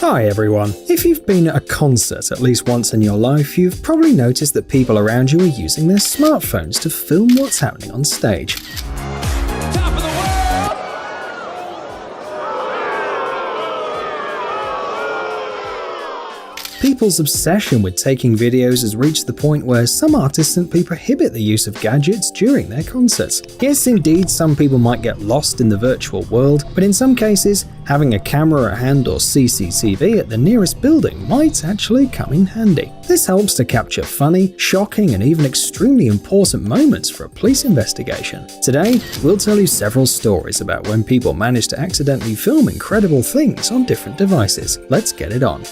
Hi everyone. If you've been at a concert at least once in your life, you've probably noticed that people around you are using their smartphones to film what's happening on stage. Top of the world! People's obsession with taking videos has reached the point where some artists simply prohibit the use of gadgets during their concerts. Yes, indeed, some people might get lost in the virtual world, but in some cases, having a camera at hand or CCTV at the nearest building might actually come in handy. This helps to capture funny, shocking, and even extremely important moments for a police investigation. Today, we'll tell you several stories about when people manage to accidentally film incredible things on different devices. Let's get it on.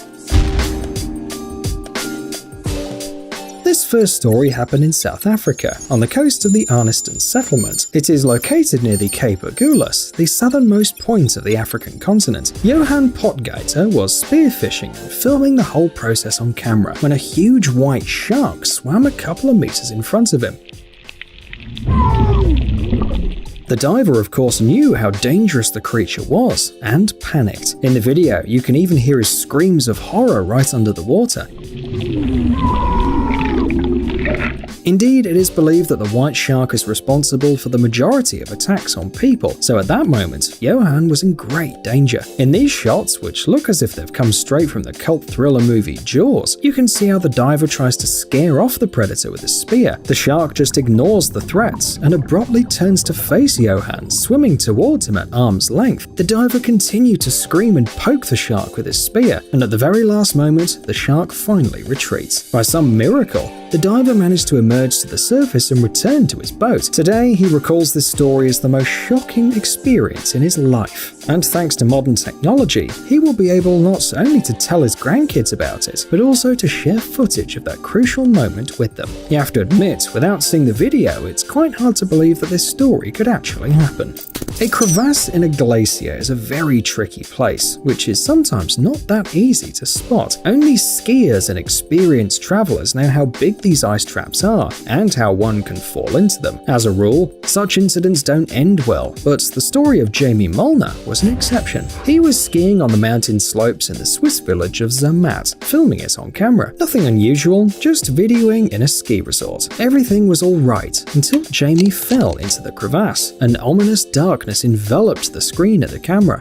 This first story happened in South Africa, on the coast of the Arniston settlement. It is located near the Cape Agulhas, the southernmost point of the African continent. Johan Potgieter was spearfishing and filming the whole process on camera when a huge white shark swam a couple of meters in front of him. The diver, of course, knew how dangerous the creature was and panicked. In the video, you can even hear his screams of horror right under the water. Indeed, it is believed that the white shark is responsible for the majority of attacks on people, so at that moment, Johan was in great danger. In these shots, which look as if they've come straight from the cult thriller movie Jaws, you can see how the diver tries to scare off the predator with a spear. The shark just ignores the threats and abruptly turns to face Johan, swimming towards him at arm's length. The diver continued to scream and poke the shark with his spear, and at the very last moment, the shark finally retreats. By some miracle, the diver managed to emerge to the surface and return to his boat. Today, he recalls this story as the most shocking experience in his life. And thanks to modern technology, he will be able not only to tell his grandkids about it, but also to share footage of that crucial moment with them. You have to admit, without seeing the video, it's quite hard to believe that this story could actually happen. A crevasse in a glacier is a very tricky place, which is sometimes not that easy to spot. Only skiers and experienced travelers know how big these ice traps are and how one can fall into them. As a rule, such incidents don't end well, but the story of Jamie Molnar was an exception. He was skiing on the mountain slopes in the Swiss village of Zermatt, filming it on camera. Nothing unusual, just videoing in a ski resort. Everything was all right until Jamie fell into the crevasse. An ominous darkness enveloped the screen of the camera.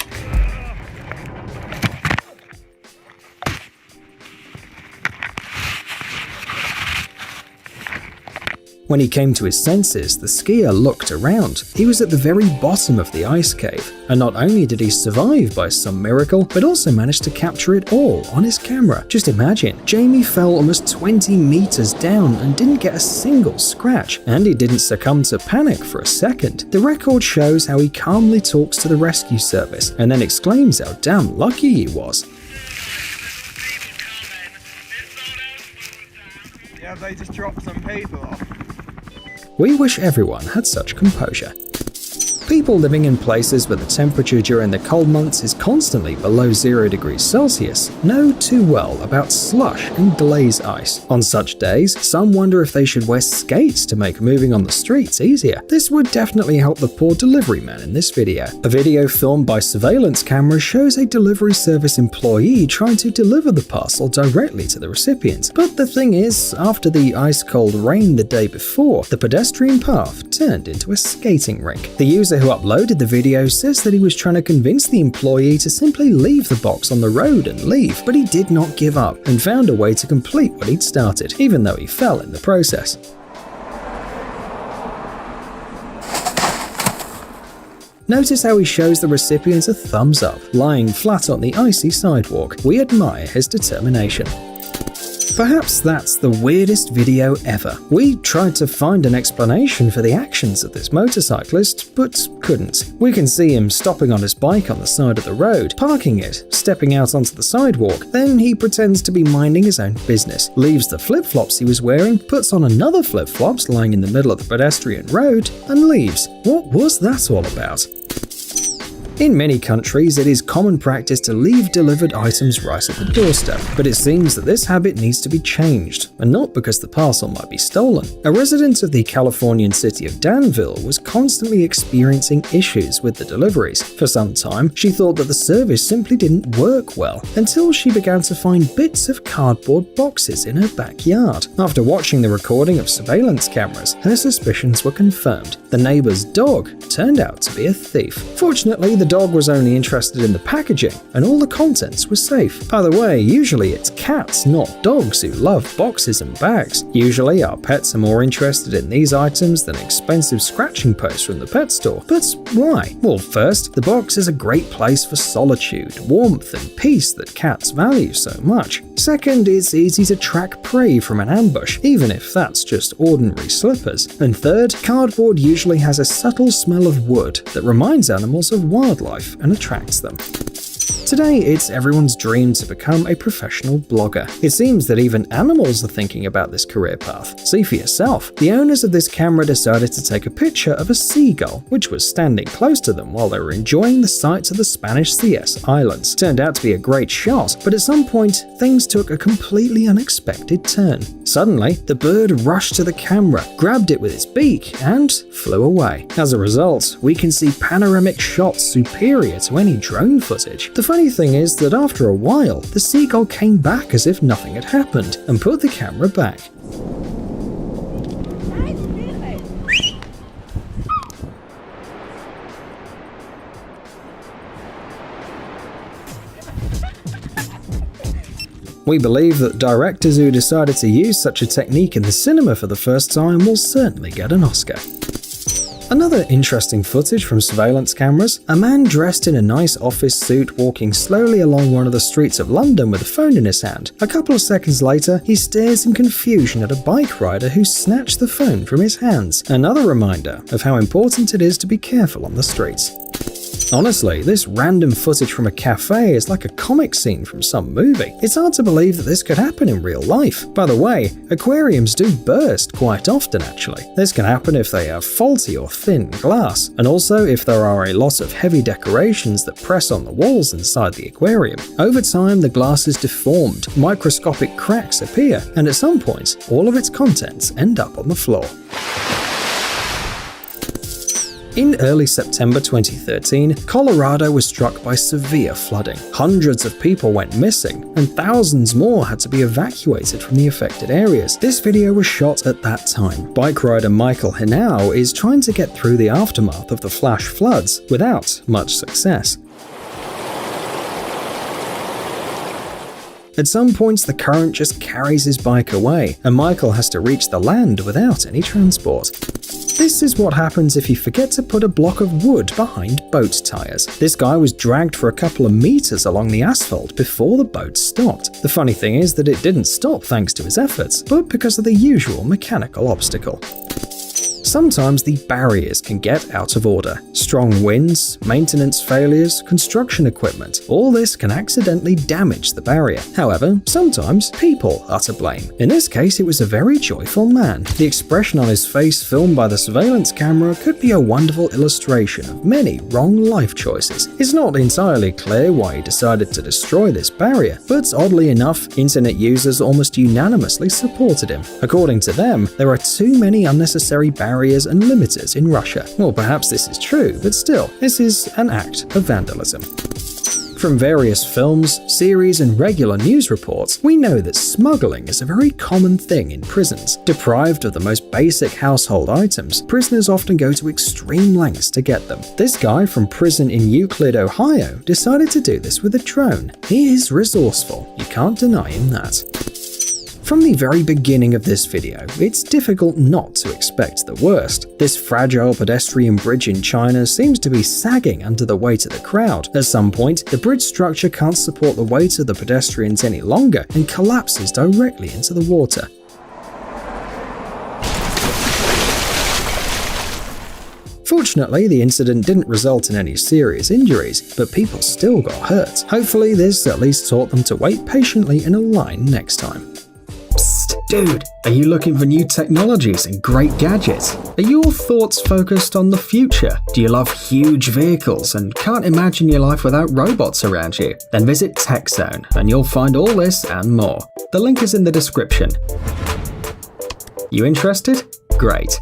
When he came to his senses, the skier looked around. He was at the very bottom of the ice cave, and not only did he survive by some miracle, but also managed to capture it all on his camera. Just imagine, Jamie fell almost 20 meters down and didn't get a single scratch, and he didn't succumb to panic for a second. The record shows how he calmly talks to the rescue service, and then exclaims how damn lucky he was. Yeah, they just dropped some people off. We wish everyone had such composure. People living in places where the temperature during the cold months is constantly below 0 degrees Celsius know too well about slush and glaze ice. On such days, some wonder if they should wear skates to make moving on the streets easier. This would definitely help the poor delivery man in this video. A video filmed by surveillance cameras shows a delivery service employee trying to deliver the parcel directly to the recipient. But the thing is, after the ice-cold rain the day before, the pedestrian path turned into a skating rink. The user who uploaded the video says that he was trying to convince the employee to simply leave the box on the road and leave, but he did not give up and found a way to complete what he'd started, even though he fell in the process. Notice how he shows the recipient a thumbs up, lying flat on the icy sidewalk. We admire his determination. Perhaps that's the weirdest video ever. We tried to find an explanation for the actions of this motorcyclist, but couldn't. We can see him stopping on his bike on the side of the road, parking it, stepping out onto the sidewalk. Then he pretends to be minding his own business, leaves the flip-flops he was wearing, puts on another flip-flops lying in the middle of the pedestrian road, and leaves. What was that all about? In many countries, it is common practice to leave delivered items right at the doorstep, but it seems that this habit needs to be changed, and not because the parcel might be stolen. A resident of the Californian city of Danville was constantly experiencing issues with the deliveries. For some time, she thought that the service simply didn't work well, until she began to find bits of cardboard boxes in her backyard. After watching the recording of surveillance cameras, her suspicions were confirmed. The neighbor's dog turned out to be a thief. Fortunately, the dog was only interested in the packaging, and all the contents were safe. By the way, usually it's cats, not dogs, who love boxes and bags. Usually, our pets are more interested in these items than expensive scratching posts from the pet store. But why? Well, first, the box is a great place for solitude, warmth, and peace that cats value so much. Second, it's easy to track prey from an ambush, even if that's just ordinary slippers. And third, cardboard usually has a subtle smell of wood that reminds animals of wildlife and attracts them. Today, it's everyone's dream to become a professional blogger. It seems that even animals are thinking about this career path. See for yourself. The owners of this camera decided to take a picture of a seagull, which was standing close to them while they were enjoying the sights of the Spanish CS Islands. Turned out to be a great shot, but at some point, things took a completely unexpected turn. Suddenly, the bird rushed to the camera, grabbed it with its beak, and flew away. As a result, we can see panoramic shots superior to any drone footage. The funny thing is that after a while, the seagull came back as if nothing had happened and put the camera back. We believe that directors who decided to use such a technique in the cinema for the first time will certainly get an Oscar. Another interesting footage from surveillance cameras: a man dressed in a nice office suit walking slowly along one of the streets of London with a phone in his hand. A couple of seconds later, he stares in confusion at a bike rider who snatched the phone from his hands. Another reminder of how important it is to be careful on the streets. Honestly, this random footage from a cafe is like a comic scene from some movie. It's hard to believe that this could happen in real life. By the way, aquariums do burst quite often actually. This can happen if they have faulty or thin glass, and also if there are a lot of heavy decorations that press on the walls inside the aquarium. Over time, the glass is deformed, microscopic cracks appear, and at some point, all of its contents end up on the floor. In early September 2013, Colorado was struck by severe flooding. Hundreds of people went missing, and thousands more had to be evacuated from the affected areas. This video was shot at that time. Bike rider Michael Henao is trying to get through the aftermath of the flash floods without much success. At some points, the current just carries his bike away, and Michael has to reach the land without any transport. This is what happens if you forget to put a block of wood behind boat tires. This guy was dragged for a couple of meters along the asphalt before the boat stopped. The funny thing is that it didn't stop thanks to his efforts, but because of the usual mechanical obstacle. Sometimes the barriers can get out of order. Strong winds, maintenance failures, construction equipment, all this can accidentally damage the barrier. However, sometimes people are to blame. In this case, it was a very joyful man. The expression on his face filmed by the surveillance camera could be a wonderful illustration of many wrong life choices. It's not entirely clear why he decided to destroy this barrier, but oddly enough, internet users almost unanimously supported him. According to them, there are too many unnecessary barriers and limiters in Russia. Well, perhaps this is true, but still, this is an act of vandalism. From various films, series, and regular news reports, we know that smuggling is a very common thing in prisons. Deprived of the most basic household items, prisoners often go to extreme lengths to get them. This guy from prison in Euclid, Ohio, decided to do this with a drone. He is resourceful, you can't deny him that. From the very beginning of this video, it's difficult not to expect the worst. This fragile pedestrian bridge in China seems to be sagging under the weight of the crowd. At some point, the bridge structure can't support the weight of the pedestrians any longer and collapses directly into the water. Fortunately, the incident didn't result in any serious injuries, but people still got hurt. Hopefully, this at least taught them to wait patiently in a line next time. Psst. Dude, are you looking for new technologies and great gadgets? Are your thoughts focused on the future? Do you love huge vehicles and can't imagine your life without robots around you? Then visit TechZone and you'll find all this and more. The link is in the description. You interested? Great.